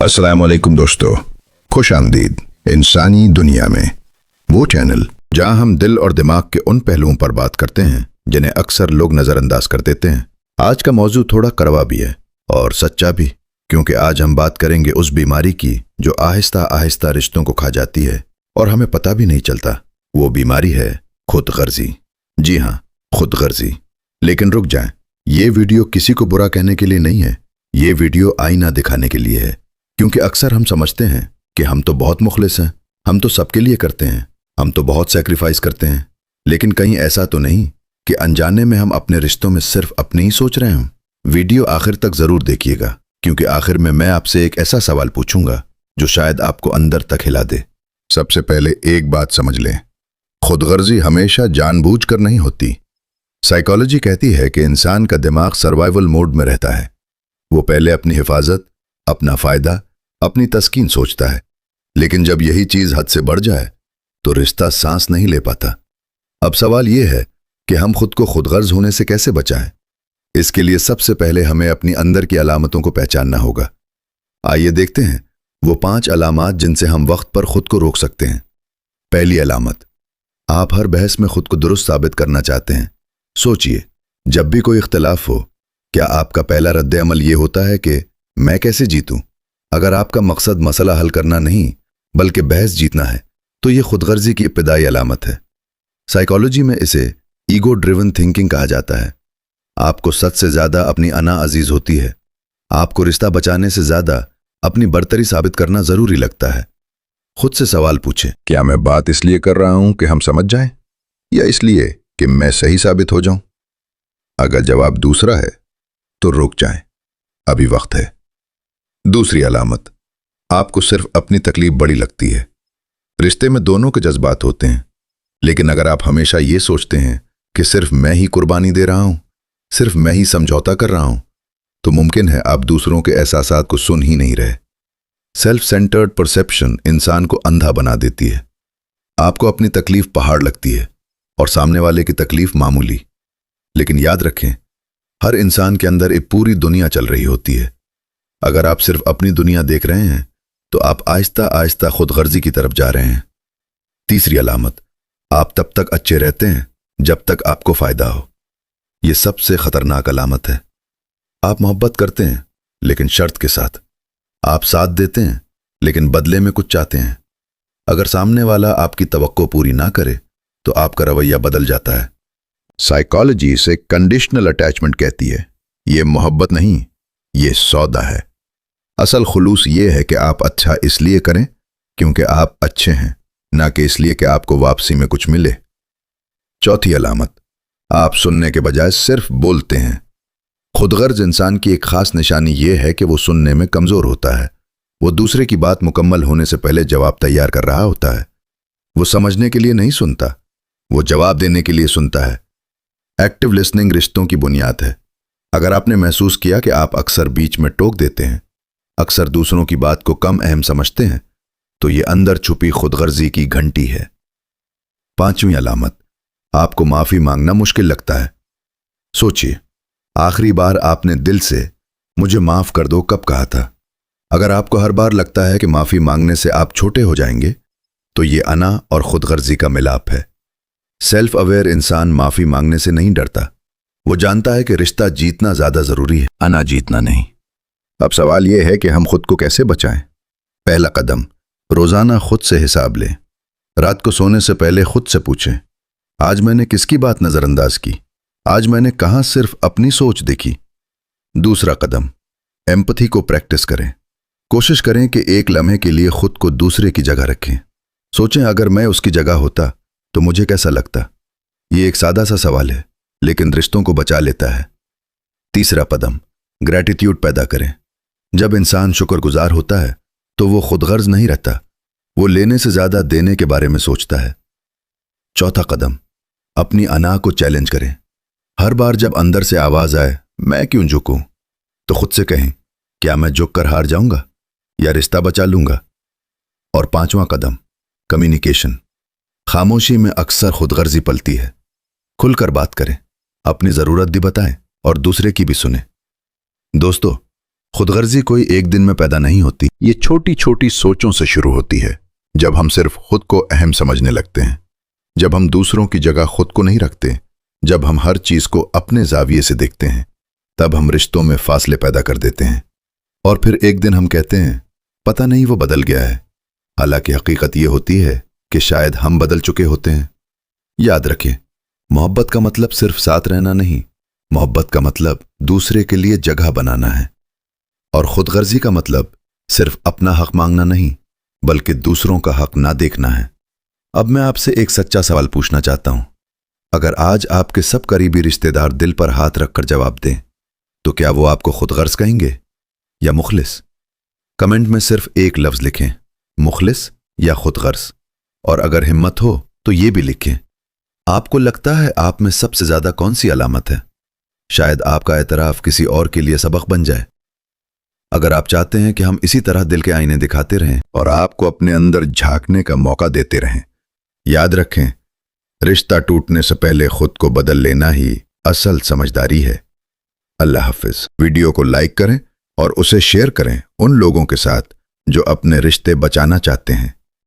अस्सलाम वालेकुम दोस्तों, खुश आमदीद इंसानी दुनिया में, वो चैनल जहां हम दिल और दिमाग के उन पहलुओं पर बात करते हैं जिन्हें अक्सर लोग नज़रअंदाज कर देते हैं। आज का मौजू थोड़ा कड़वा भी है और सच्चा भी, क्योंकि आज हम बात करेंगे उस बीमारी की जो आहिस्ता आहिस्ता रिश्तों को खा जाती है और हमें पता भी नहीं चलता। वो बीमारी है खुदगर्जी। जी हाँ, खुदगर्जी। लेकिन रुक जाएं, ये वीडियो किसी को बुरा कहने के लिए नहीं है, ये वीडियो आईना दिखाने के लिए है। क्योंकि अक्सर हम समझते हैं कि हम तो बहुत मुखलिस हैं, हम तो सबके लिए करते हैं, हम तो बहुत सैक्रिफाइस करते हैं, लेकिन कहीं ऐसा तो नहीं कि अनजाने में हम अपने रिश्तों में सिर्फ अपने ही सोच रहे हों। वीडियो आखिर तक जरूर देखिएगा, क्योंकि आखिर में मैं आपसे एक ऐसा सवाल पूछूंगा जो शायद आपको अंदर तक हिला दे। सबसे पहले एक बात समझ लें, खुदगर्जी हमेशा जानबूझकर नहीं होती। साइकोलॉजी कहती है कि इंसान का दिमाग सर्वाइवल मोड में रहता है। वो पहले अपनी हिफाजत, अपना फायदा, अपनी तस्कीन सोचता है, लेकिन जब यही चीज हद से बढ़ जाए तो रिश्ता सांस नहीं ले पाता। अब सवाल यह है कि हम खुद को खुदगर्ज होने से कैसे बचाएं। इसके लिए सबसे पहले हमें अपनी अंदर की अलामतों को पहचानना होगा। आइए देखते हैं वो 5 अलामात जिनसे हम वक्त पर खुद को रोक सकते हैं। पहली अलामत, आप हर बहस में खुद को दुरुस्त साबित करना चाहते हैं। सोचिए, जब भी कोई इख्तिलाफ हो, क्या आपका पहला रद्द-ए-अमल ये होता है कि मैं कैसे जीतूं? अगर आपका मकसद मसला हल करना नहीं बल्कि बहस जीतना है, तो ये खुदगर्जी की इब्तिदाई अलामत है। साइकोलॉजी में इसे ईगो ड्रिवन थिंकिंग कहा जाता है। आपको सच से ज्यादा अपनी अना अजीज होती है। आपको रिश्ता बचाने से ज्यादा अपनी बरतरी साबित करना जरूरी लगता है। खुद से सवाल पूछें, क्या मैं बात इसलिए कर रहा हूं कि हम समझ जाएं, या इसलिए कि मैं सही साबित हो जाऊं? अगर जवाब दूसरा है तो रुक जाएं, अभी वक्त है। दूसरी अलामत, आपको सिर्फ अपनी तकलीफ बड़ी लगती है। रिश्ते में दोनों के जज्बात होते हैं, लेकिन अगर आप हमेशा ये सोचते हैं कि सिर्फ मैं ही कुर्बानी दे रहा हूं, सिर्फ मैं ही समझौता कर रहा हूं, तो मुमकिन है आप दूसरों के एहसासात को सुन ही नहीं रहे। सेल्फ सेंटर्ड परसेप्शन इंसान को अंधा बना देती है। आपको अपनी तकलीफ पहाड़ लगती है और सामने वाले की तकलीफ मामूली। लेकिन याद रखें, हर इंसान के अंदर एक पूरी दुनिया चल रही होती है। अगर आप सिर्फ अपनी दुनिया देख रहे हैं तो आप आहिस्ता आहिस्ता खुदगर्जी की तरफ जा रहे हैं। तीसरी अलामत, आप तब तक अच्छे रहते हैं जब तक आपको फायदा हो। यह सबसे खतरनाक अलामत है। आप मोहब्बत करते हैं लेकिन शर्त के साथ। आप साथ देते हैं लेकिन बदले में कुछ चाहते हैं। अगर सामने वाला आपकी तवक्को पूरी ना करे तो आपका रवैया बदल जाता है। साइकोलॉजी इसे कंडीशनल अटैचमेंट कहती है। यह मोहब्बत नहीं, ये सौदा है। असल खुलूस ये है कि आप अच्छा इसलिए करें क्योंकि आप अच्छे हैं, ना कि इसलिए कि आपको वापसी में कुछ मिले। चौथी अलामत, आप सुनने के बजाय सिर्फ बोलते हैं। खुदगर्ज इंसान की एक खास निशानी यह है कि वो सुनने में कमजोर होता है। वो दूसरे की बात मुकम्मल होने से पहले जवाब तैयार कर रहा होता है। वो समझने के लिए नहीं सुनता, वो जवाब देने के लिए सुनता है। एक्टिव लिसनिंग रिश्तों की बुनियाद है। अगर आपने महसूस किया कि आप अक्सर बीच में टोक देते हैं, अक्सर दूसरों की बात को कम अहम समझते हैं, तो ये अंदर छुपी खुदगर्जी की घंटी है। पांचवी अलामत, आपको माफी मांगना मुश्किल लगता है। सोचिए, आखिरी बार आपने दिल से मुझे माफ कर दो कब कहा था? अगर आपको हर बार लगता है कि माफी मांगने से आप छोटे हो जाएंगे, तो ये अना और खुदगर्जी का मिलाप है। सेल्फ अवेयर इंसान माफी मांगने से नहीं डरता। वो जानता है कि रिश्ता जीतना ज्यादा जरूरी है, अना जीतना नहीं। अब सवाल यह है कि हम खुद को कैसे बचाएं। पहला कदम, रोजाना खुद से हिसाब लें। रात को सोने से पहले खुद से पूछें, आज मैंने किसकी बात नजरअंदाज की? आज मैंने कहां सिर्फ अपनी सोच देखी? दूसरा कदम, एम्पैथी को प्रैक्टिस करें। कोशिश करें कि एक लम्हे के लिए खुद को दूसरे की जगह रखें। सोचें, अगर मैं उसकी जगह होता तो मुझे कैसा लगता? ये एक सादा सा सवाल है, लेकिन रिश्तों को बचा लेता है। तीसरा कदम, ग्रैटिट्यूड पैदा करें। जब इंसान शुक्रगुजार होता है तो वो खुदगर्ज नहीं रहता, वो लेने से ज्यादा देने के बारे में सोचता है। चौथा कदम, अपनी अना को चैलेंज करें। हर बार जब अंदर से आवाज आए मैं क्यों झुकूं, तो खुद से कहें, क्या मैं झुक कर हार जाऊंगा या रिश्ता बचा लूंगा? और पांचवा कदम, कम्युनिकेशन। खामोशी में अक्सर खुदगर्जी पलती है। खुलकर बात करें, अपनी जरूरत भी बताएं और दूसरे की भी सुने। दोस्तों, खुद गर्जी कोई एक दिन में पैदा नहीं होती। ये छोटी छोटी सोचों से शुरू होती है। जब हम सिर्फ खुद को अहम समझने लगते हैं, जब हम दूसरों की जगह खुद को नहीं रखते, जब हम हर चीज को अपने जाविये से देखते हैं, तब हम रिश्तों में फासले पैदा कर देते हैं। और फिर एक दिन हम कहते हैं पता नहीं वो बदल गया है, हालांकि हकीकत ये होती है कि शायद हम बदल चुके होते हैं। याद रखें, मोहब्बत का मतलब सिर्फ साथ रहना नहीं, मोहब्बत का मतलब दूसरे के लिए जगह बनाना है। और खुद गर्जी का मतलब सिर्फ अपना हक मांगना नहीं, बल्कि दूसरों का हक ना देखना है। अब मैं आपसे एक सच्चा सवाल पूछना चाहता हूं। अगर आज आपके सब करीबी रिश्तेदार दिल पर हाथ रखकर जवाब दें, तो क्या वो आपको खुद गर्ज कहेंगे या मुखलिस? कमेंट में सिर्फ एक लफ्ज लिखें, मुखलिस या खुद गर्ज। और अगर हिम्मत हो तो ये भी लिखें, आपको लगता है आप में सबसे ज्यादा कौन सी अलामत है? शायद आपका एतराफ किसी और के लिए सबक बन जाए। अगर आप चाहते हैं कि हम इसी तरह दिल के आईने दिखाते रहें और आपको अपने अंदर झांकने का मौका देते रहें, याद रखें, रिश्ता टूटने से पहले खुद को बदल लेना ही असल समझदारी है। अल्लाह हाफिज। वीडियो को लाइक करें और उसे शेयर करें उन लोगों के साथ जो अपने रिश्ते बचाना चाहते हैं।